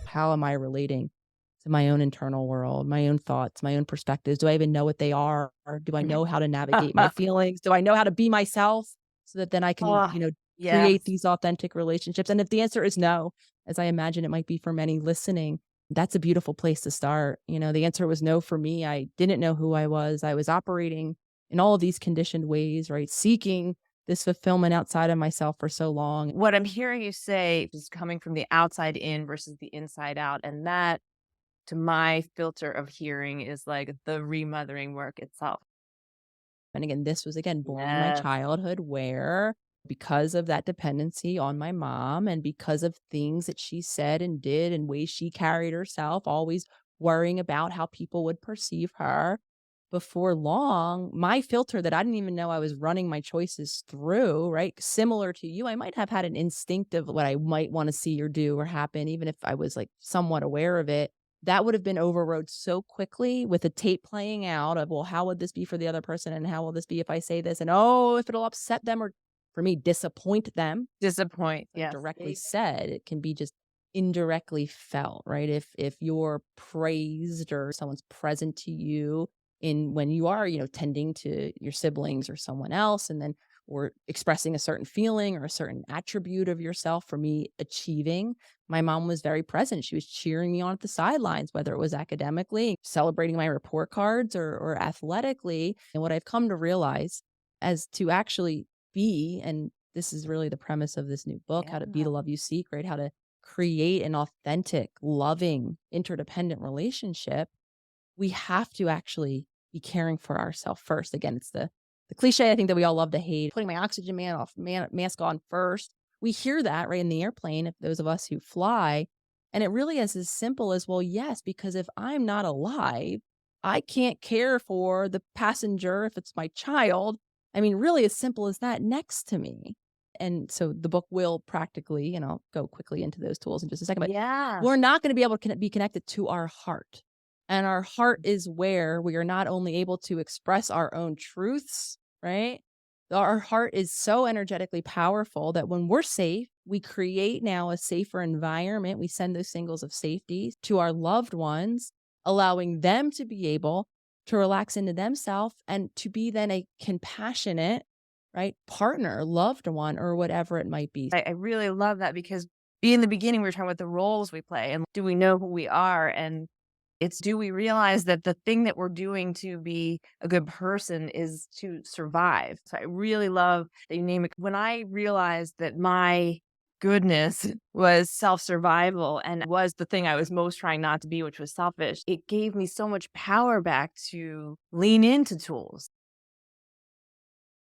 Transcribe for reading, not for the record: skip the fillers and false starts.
How am I relating to my own internal world, my own thoughts, my own perspectives? Do I even know what they are? Or do I know how to navigate my feelings? Do I know how to be myself so that then I can, Oh, create yes. these authentic relationships? And if the answer is no, as I imagine it might be for many listening, that's a beautiful place to start. The answer was no for me. I didn't know who I was. I was operating in all of these conditioned ways, right? Seeking this fulfillment outside of myself for so long. What I'm hearing you say is coming from the outside in versus the inside out, and that, to my filter of hearing, is like the remothering work itself. And again, this was again born in my Yes. childhood where because of that dependency on my mom and because of things that she said and did and ways she carried herself, always worrying about how people would perceive her. Before long, my filter that I didn't even know I was running my choices through, right? Similar to you, I might have had an instinct of what I might want to see or do or happen, even if I was like somewhat aware of it. That would have been overrode so quickly with a tape playing out of, well, how would this be for the other person? And how will this be if I say this? And oh, if it'll upset them or for me, disappoint them. Disappoint, Like yes. directly said, it can be just indirectly felt, right? If you're praised or someone's present to you in when you are, tending to your siblings or someone else, and then or expressing a certain feeling or a certain attribute of yourself. For me, achieving, my mom was very present. She was cheering me on at the sidelines, whether it was academically, celebrating my report cards or athletically. And what I've come to realize as to actually be, and this is really the premise of this new book, How to Be Yeah. the Love You Seek, right? How to create an authentic, loving, interdependent relationship. We have to actually be caring for ourselves first. Again, it's the cliche I think that we all love to hate, putting my oxygen mask on first. We hear that right in the airplane, if those of us who fly. And it really is as simple as, well, yes, because if I'm not alive, I can't care for the passenger if it's my child. I mean, really as simple as that next to me. And so the book will practically, and I'll go quickly into those tools in just a second, but Yeah. we're not going to be able to be connected to our heart. And our heart is where we are not only able to express our own truths, right? Our heart is so energetically powerful that when we're safe, we create now a safer environment. We send those signals of safety to our loved ones, allowing them to be able to relax into themselves and to be then a compassionate, right, partner, loved one, or whatever it might be. I really love that because in the beginning, we were talking about the roles we play and do we know who we are? And it's, do we realize that the thing that we're doing to be a good person is to survive? So I really love that you name it. When I realized that my goodness was self survival and was the thing I was most trying not to be, which was selfish, it gave me so much power back to lean into tools.